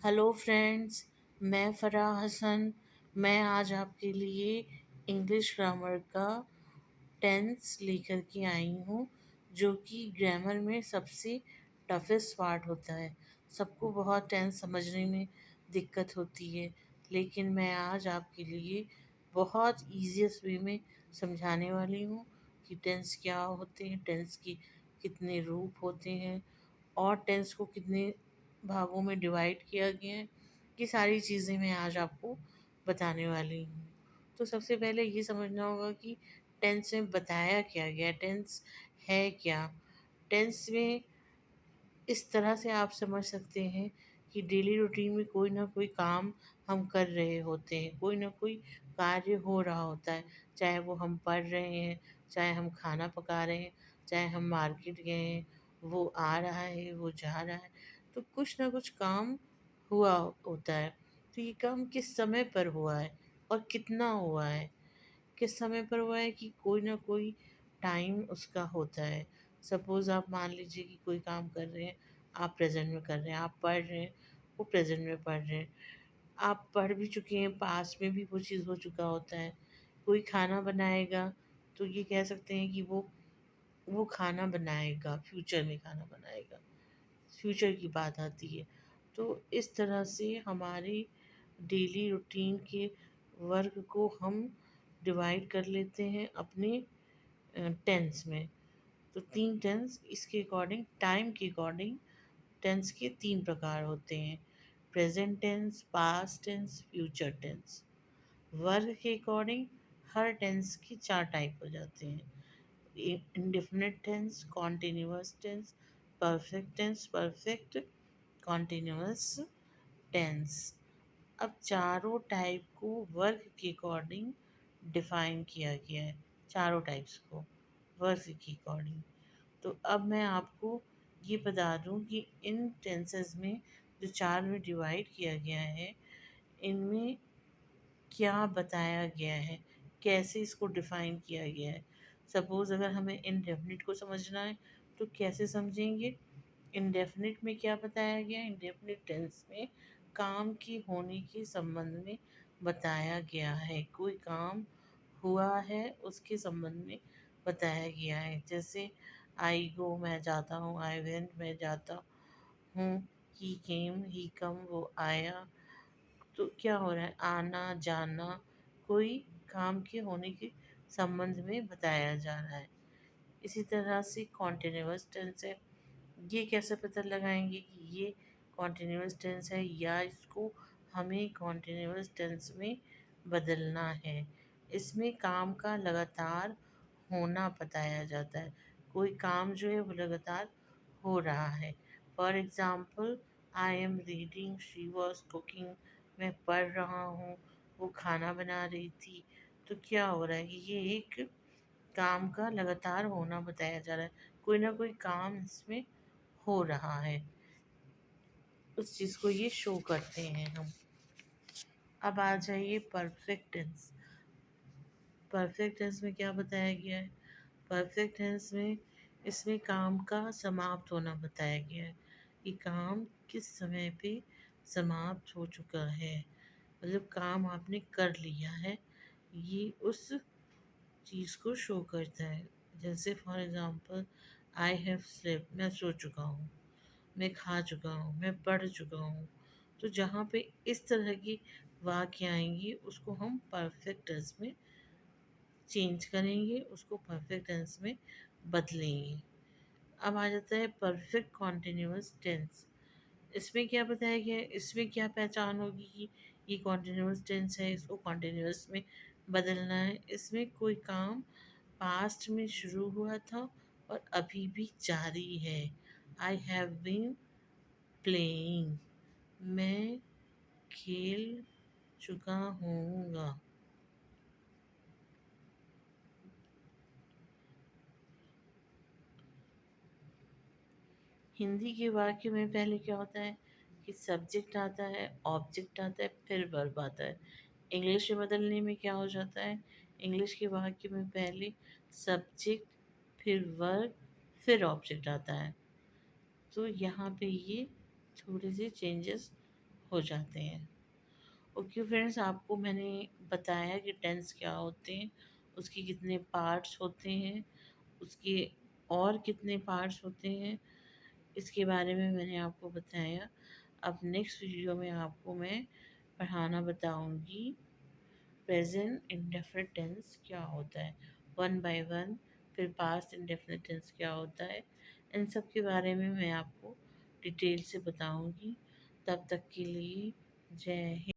Hello friends. मैं फ़राह हसन। मैं आज आपके लिए इंग्लिश ग्रामर का टेंस लेकर के आई हूँ, जो कि ग्रामर में सबसे टफेस्ट पार्ट होता है। सबको बहुत टेंस समझने में दिक्कत होती है, लेकिन मैं आज आपके लिए बहुत ईज़ीएस्ट वे में समझाने वाली हूँ कि टेंस क्या होते हैं, टेंस के कितने रूप होते हैं और टेंस को कितने भागों में डिवाइड किया गया है। ये सारी चीज़ें मैं आज आपको बताने वाली हूँ। तो सबसे पहले ये समझना होगा कि टेंस में बताया क्या गया है, टेंस है क्या। टेंस में इस तरह से आप समझ सकते हैं कि डेली रूटीन में कोई ना कोई काम हम कर रहे होते हैं, कोई ना कोई कार्य हो रहा होता है। चाहे वो हम पढ़ रहे हैं, चाहे हम खाना पका रहे हैं, चाहे हम मार्केट गए हैं, वो आ रहा है, वो जा रहा है। तो कुछ ना कुछ काम हुआ होता है। तो ये काम किस समय पर हुआ है और कितना हुआ है। किस समय पर हुआ है कि कोई ना कोई टाइम उसका होता है। सपोज़ आप मान लीजिए कि कोई काम कर रहे हैं, आप प्रेज़ेंट में कर रहे हैं, आप पढ़ रहे हैं, वो प्रेज़ेंट में पढ़ रहे हैं। आप पढ़ भी चुके हैं, पास्ट में भी वो चीज़ हो चुका होता है। कोई खाना बनाएगा, तो ये कह सकते हैं कि वो खाना बनाएगा, फ्यूचर में खाना बनाएगा। फ्यूचर की बात आती है। तो इस तरह से हमारी डेली रूटीन के वर्क को हम डिवाइड कर लेते हैं अपने टेंस में। तो 3 टेंस इसके अकॉर्डिंग, टाइम के अकॉर्डिंग टेंस के 3 प्रकार होते हैं। Present tense, past tense, future tense. Work के अकॉर्डिंग हर टेंस के 4 टाइप हो जाते हैं। Indefinite tense, continuous tense, perfect tense, perfect continuous tense. अब चारों टाइप को वर्क के अकॉर्डिंग डिफाइन किया गया है, चारों टाइप्स को वर्क के अकॉर्डिंग। तो अब मैं आपको ये बता दूं कि इन टेंसेस में जो चार में डिवाइड किया गया है, इनमें क्या बताया गया है, कैसे इसको डिफ़ाइन किया गया है। सपोज़ अगर हमें इंडेफ़िनिट को समझना है, तो कैसे समझेंगे? इंडेफ़िनिट में क्या बताया गया है? इंडेफ़िनिट टेंस में काम के होने के संबंध में बताया गया है। कोई काम हुआ है, उसके संबंध में बताया गया है। जैसे आई गो, मैं जाता हूँ, आई वेंट, मैं जाता हूँ, ही केम, ही कम, वो आया। तो क्या हो रहा है? आना जाना कोई काम के होने के संबंध में बताया जा रहा है। इसी तरह से कॉन्टिन्यूअस टेंस है। ये कैसे पता लगाएंगे कि ये कॉन्टिन्यूअस टेंस है या इसको हमें कॉन्टिन्यूअस टेंस में बदलना है। इसमें काम का लगातार होना बताया जाता है। कोई काम जो है वो लगातार हो रहा है। For example, I am reading, she was cooking, मैं पढ़ रहा हूँ, वो खाना बना रही थी। तो क्या हो रहा है कि ये एक काम का लगातार होना बताया जा रहा है। कोई ना कोई काम इसमें हो रहा है, उस चीज़ को ये शो करते हैं हम। अब आ जाइए परफेक्ट टेंस। परफेक्ट टेंस में क्या बताया गया है? परफेक्ट टेंस में इसमें काम का समाप्त होना बताया गया है कि काम किस समय पे समाप्त हो चुका है। मतलब काम आपने कर लिया है, ये उस चीज़ को शो करता है। जैसे for example, I have slept, मैं सो चुका हूँ, मैं खा चुका हूँ, मैं पढ़ चुका हूँ। तो जहाँ पे इस तरह की वाक्य आएंगी, उसको हम परफेक्ट टेंस में चेंज करेंगे, उसको परफेक्ट टेंस में बदलेंगे। अब आ जाता है परफेक्ट कॉन्टिन्यूअस टेंस। इसमें क्या बताया गया है? इसमें क्या पहचान होगी कि ये कॉन्टिन्यूअस टेंस है, इसको कॉन्टिन्यूअस में बदलना है। इसमें कोई काम पास्ट में शुरू हुआ था और अभी भी जारी है। आई हैव बीन प्लेइंग, मैं खेल चुका हूँगा। हिंदी के वाक्य में पहले क्या होता है कि सब्जेक्ट आता है, ऑब्जेक्ट आता है, फिर वर्ब आता है। इंग्लिश में बदलने में क्या हो जाता है? इंग्लिश के वाक्य में पहले सब्जेक्ट, फिर वर्ब, फिर ऑब्जेक्ट आता है। तो यहाँ पे ये थोड़े से चेंजेस हो जाते हैं। ओके फ्रेंड्स, आपको मैंने बताया कि टेंस क्या होते हैं, उसके कितने पार्ट्स होते हैं, उसके और कितने पार्ट्स होते हैं, इसके बारे में मैंने आपको बताया। अब नेक्स्ट वीडियो में आपको मैं पढ़ाना बताऊंगी प्रेजेंट इंडेफिनिट टेंस क्या होता है, वन बाय वन। फिर पास्ट इंडेफिनिट टेंस क्या होता है, इन सब के बारे में मैं आपको डिटेल से बताऊंगी। तब तक के लिए जय हिंद।